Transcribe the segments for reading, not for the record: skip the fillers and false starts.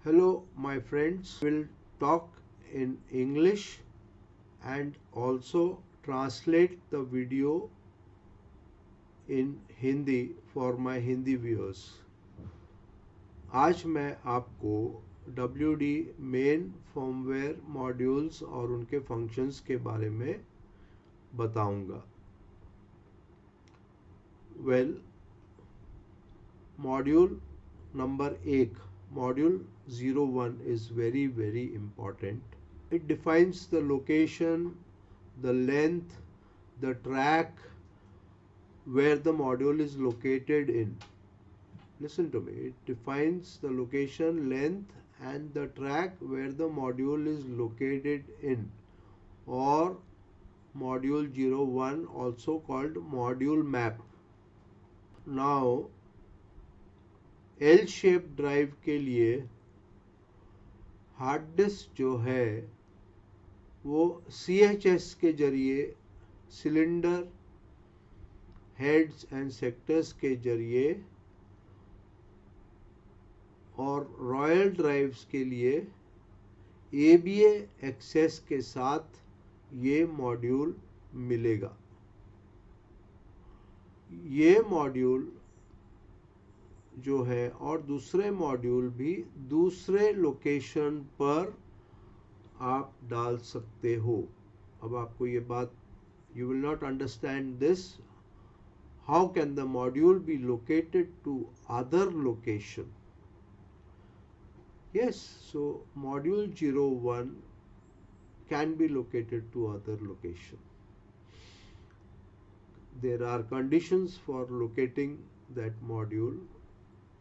Hello, my friends. We'll talk in English and also translate the video in Hindi for my Hindi viewers. आज मैं आपको WD main firmware modules और उनके functions के बारे में बताऊंगा. Module number 1, module 01 is very important. It defines the location, the length, the track where the module is located in. Listen to me. It defines the location, length and the track where the module is located in, or module 01 also called module map. Now L shape drive के लिए hard disk जो है वो CHS के जरिए cylinder heads and sectors के जरिए और रॉयल ड्राइव्स के लिए ABA एक्सेस के साथ ये मॉड्यूल मिलेगा. ये मॉड्यूल जो है और दूसरे मॉड्यूल भी दूसरे लोकेशन पर आप डाल सकते हो. अब आपको ये बात, you will not understand this, how can the module be located to other location. yes, so module 01 can be located to other location. There are conditions for locating that module.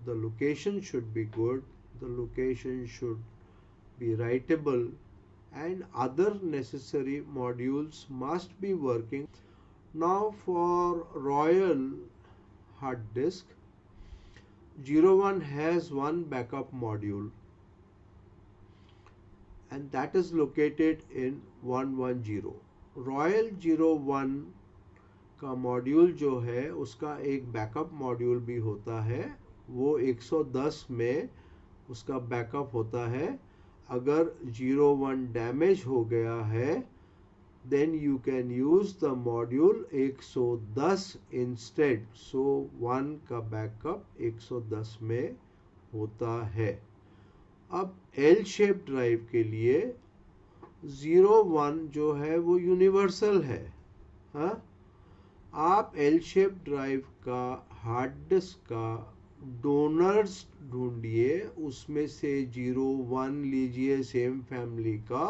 The location should be good, the location should be writable, and other necessary modules must be working. Now for Royal hard disk, 01 has one backup module and that is located in 110. Royal 01 का module जो है उसका एक backup module भी होता है. वो 110 में उसका बैकअप होता है. अगर 01 डैमेज हो गया है then you can use the module 110 instead. so 1 का बैकअप 110 में होता है. अब L शेप ड्राइव के लिए 01 जो है वो यूनिवर्सल है. हाँ, आप L शेप ड्राइव का हार्ड डिस्क का डोनर्स ढूंढिए, उसमें से 01 लीजिए सेम फैमिली का,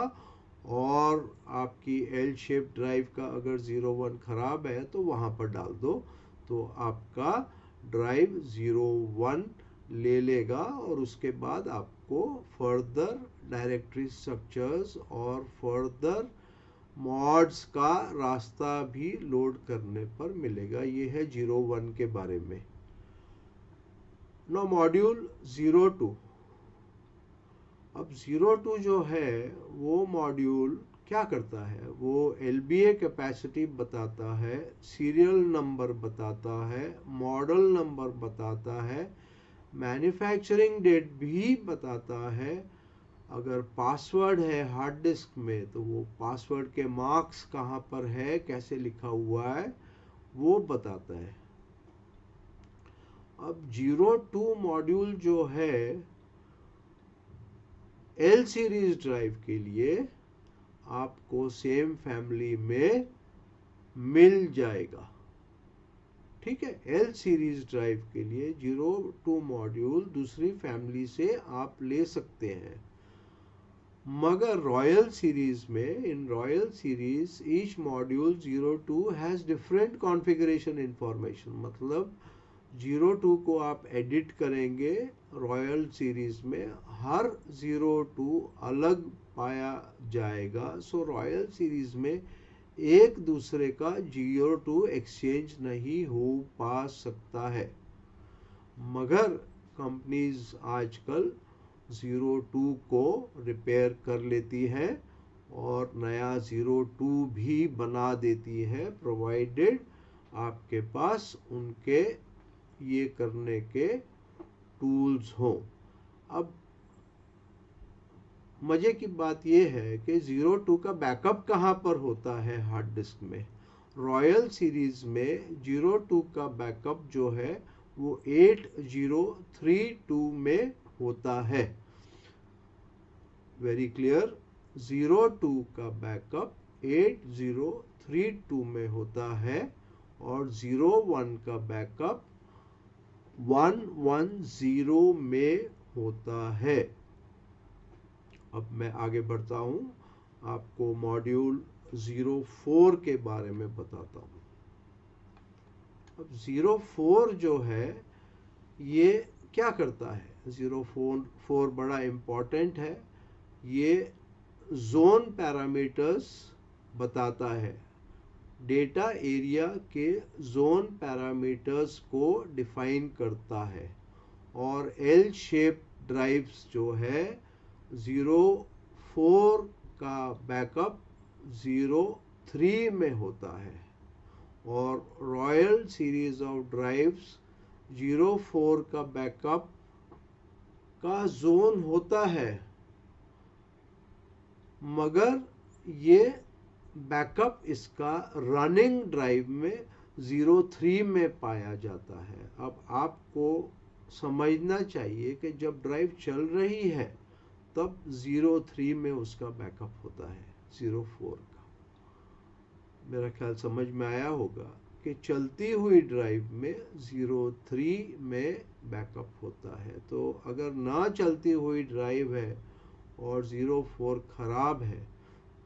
और आपकी L शेप ड्राइव का अगर 01 खराब है तो वहां पर डाल दो, तो आपका ड्राइव 01 ले लेगा और उसके बाद आपको फर्दर डायरेक्टरी स्ट्रक्चर्स और फर्दर मॉड्स का रास्ता भी लोड करने पर मिलेगा. ये है 01 के बारे में. No module 02. अब 02 जो है वो मॉड्यूल क्या करता है, वो LBA कैपेसिटी बताता है, सीरियल नंबर बताता है, मॉडल नंबर बताता है, मैन्युफैक्चरिंग डेट भी बताता है. अगर पासवर्ड है हार्ड डिस्क में तो वो पासवर्ड के मार्क्स कहाँ पर है, कैसे लिखा हुआ है, वो बताता है. अब 02 मॉड्यूल जो है L सीरीज ड्राइव के लिए आपको सेम फैमिली में मिल जाएगा. ठीक है, L सीरीज ड्राइव के लिए 02 मॉड्यूल दूसरी फैमिली से आप ले सकते हैं. मगर रॉयल सीरीज में, in royal series each module 02 has different configuration information. मतलब 02 को आप एडिट करेंगे रॉयल सीरीज में, हर 02 अलग पाया जाएगा. सो रॉयल सीरीज में एक दूसरे का 02 एक्सचेंज नहीं हो पा सकता है. मगर कंपनीज आजकल 02 को रिपेयर कर लेती हैं और नया 02 भी बना देती है, प्रोवाइडेड आपके पास उनके ये करने के टूल्स हों. अब मजे की बात यह है कि 02 का बैकअप कहाँ पर होता है हार्ड डिस्क में। रॉयल सीरीज में 02 का बैकअप जो है वो 8032 में होता है। वेरी क्लियर, 02 का बैकअप 8032 में होता है और 01 का बैकअप 110 में होता है। अब मैं आगे बढ़ता हूं, आपको मॉड्यूल 04 के बारे में बताता हूं। अब 04 जो है ये क्या करता है। 04 बड़ा इम्पोर्टेंट है। ये जोन पैरामीटर्स बताता है, डेटा एरिया के जोन पैरामीटर्स को डिफाइन करता है। और एल शेप ड्राइव्स जो है 04 का बैकअप 03 में होता है और रॉयल सीरीज ऑफ ड्राइव्स 04 का बैकअप का जोन होता है, मगर ये बैकअप इसका रनिंग ड्राइव में 03 में पाया जाता है। अब आपको समझना चाहिए कि जब ड्राइव चल रही है तब 03 में उसका बैकअप होता है 04 का। मेरा ख्याल समझ में आया होगा कि चलती हुई ड्राइव में 03 में बैकअप होता है। तो अगर ना चलती हुई ड्राइव है और 04 खराब है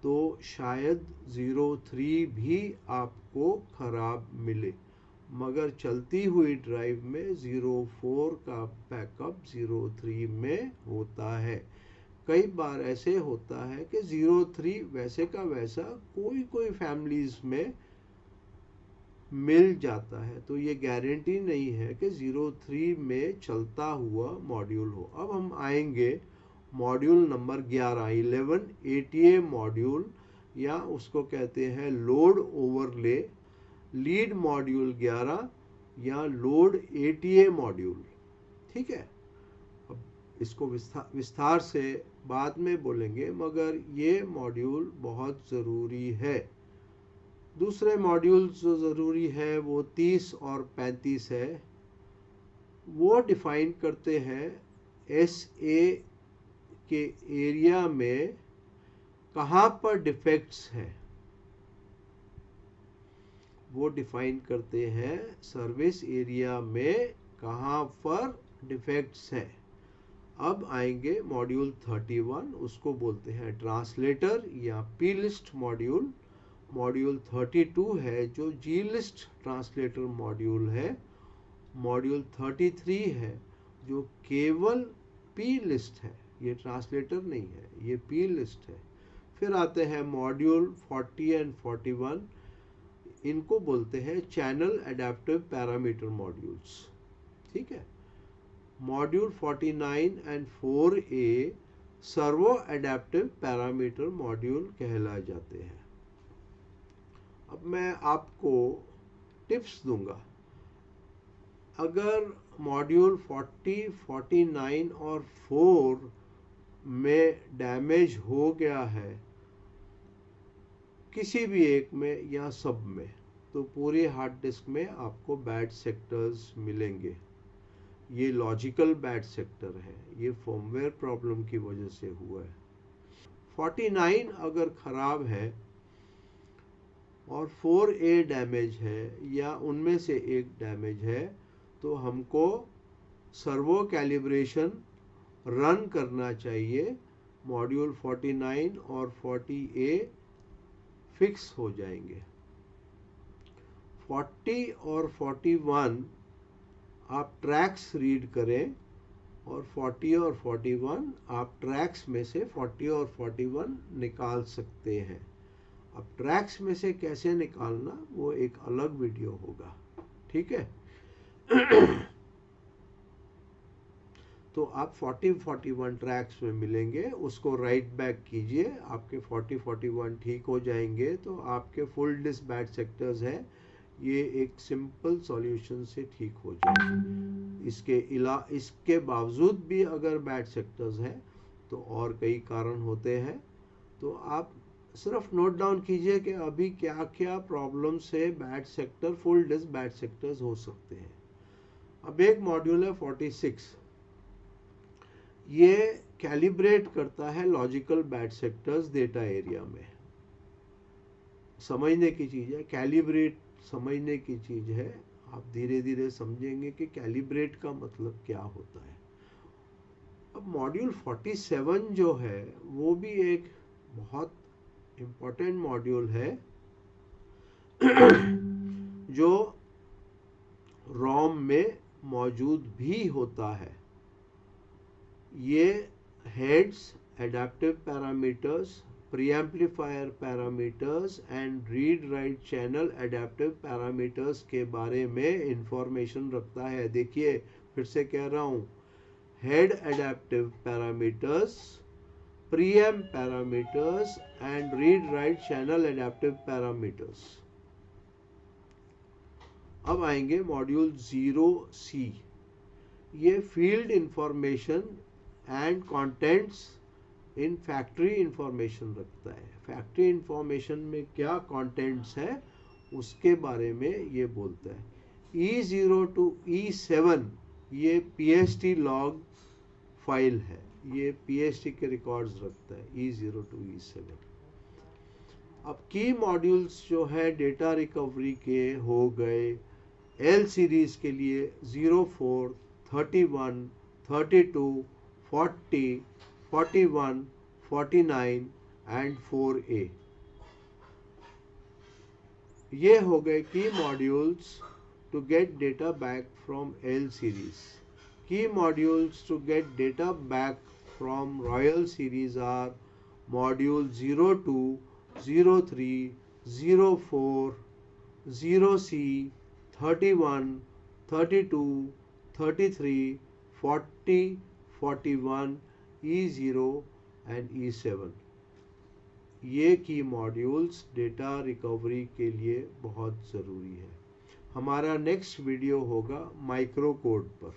तो शायद 03 भी आपको खराब मिले, मगर चलती हुई ड्राइव में 04 का बैकअप 03 में होता है। कई बार ऐसे होता है कि 03 वैसे का वैसा कोई फैमिलीज में मिल जाता है, तो ये गारंटी नहीं है कि 03 में चलता हुआ मॉड्यूल हो। अब हम आएंगे मॉड्यूल नंबर 11 ATA मॉड्यूल, या उसको कहते हैं लोड ओवरले लीड मॉड्यूल 11 या लोड ATA मॉड्यूल। ठीक है, अब इसको विस्तार से बाद में बोलेंगे, मगर ये मॉड्यूल बहुत ज़रूरी है। दूसरे मॉड्यूल जो ज़रूरी है वो 30 और 35 है। वो डिफाइन करते हैं SA के एरिया में कहाँ पर डिफेक्ट्स हैं। वो डिफाइन करते हैं सर्विस एरिया में कहाँ पर डिफेक्ट्स हैं। अब आएंगे मॉड्यूल 31, उसको बोलते हैं ट्रांसलेटर या पी लिस्ट मॉड्यूल। मॉड्यूल 32 है जो जी लिस्ट ट्रांसलेटर मॉड्यूल है। मॉड्यूल 33 है जो केवल पी लिस्ट है, ये ट्रांसलेटर नहीं है, ये पी लिस्ट है। फिर आते हैं मॉड्यूल 40 एंड 41, इनको बोलते हैं चैनल एडेप्टिव पैरामीटर मॉड्यूल्स। ठीक है, module 49 and 4A servo adaptive parameter module कहला जाते हैं। अब मैं आपको टिप्स दूंगा। अगर मॉड्यूल 40, 49 और 4 में डैमेज हो गया है किसी भी एक में या सब में, तो पूरी हार्ड डिस्क में आपको बैड सेक्टर्स मिलेंगे। ये लॉजिकल बैड सेक्टर है, ये फर्मवेयर प्रॉब्लम की वजह से हुआ है। 49 अगर खराब है और 4A डैमेज है या उनमें से एक डैमेज है, तो हमको सर्वो कैलिब्रेशन रन करना चाहिए। मॉड्यूल 49 और 40A फिक्स हो जाएंगे। 40 और 41 आप ट्रैक्स रीड करें और 40 और 41 आप ट्रैक्स में से 40 और 41 निकाल सकते हैं। अब ट्रैक्स में से कैसे निकालना वो एक अलग वीडियो होगा। ठीक है तो आप 40-41 ट्रैक्स में मिलेंगे, उसको राइट बैक कीजिए, आपके 40-41 ठीक हो जाएंगे। तो आपके फुल डिस्क बैड सेक्टर्स है, ये एक सिंपल सॉल्यूशन से ठीक हो जाएंगे। इसके बावजूद भी अगर बैड सेक्टर्स हैं तो और कई कारण होते हैं। तो आप सिर्फ नोट डाउन कीजिए कि अभी क्या क्या प्रॉब्लम से bad sector, full disk bad sectors हो सकते हैं। अब एक मॉड्यूल है 46, ये कैलिब्रेट करता है logical bad sectors data area में। समझने की चीज़ है, कैलिब्रेट समझने की चीज़ है। आप धीरे धीरे समझेंगे कि कैलिब्रेट का मतलब क्या होता है। अब मॉड्यूल 47 जो है वो भी एक बहुत इम्पोर्टेंट मॉड्यूल है जो रोम में मौजूद भी होता है। ये heads, adaptive parameters, preamplifier parameters and read write channel adaptive parameters के बारे में इंफॉर्मेशन रखता है। देखिए फिर से कह रहा हूँ, head adaptive parameters, preamp parameters and read write channel adaptive parameters. अब आएंगे मॉड्यूल 0C, ये field information and contents in factory information रखता है। फैक्ट्री इंफॉर्मेशन में क्या कंटेंट्स है उसके बारे में ये बोलता है। E0 to E7 ये PST लॉग फाइल है, ये PST के रिकॉर्ड्स रखता है E0 to E7। अब की मॉड्यूल्स जो है डेटा रिकवरी के हो गए L सीरीज के लिए 04, 31, 32, 40, 41, 49 एंड 4A। ये हो गए की modules to get data back from L series. Key modules to get data back from Royal series are module 02, 03, 04, 0C, 31, 32, 33, 40, 41, E0 and E7। ये की मॉड्यूल्स डेटा रिकवरी के लिए बहुत ज़रूरी है। हमारा नेक्स्ट वीडियो होगा माइक्रो कोड पर।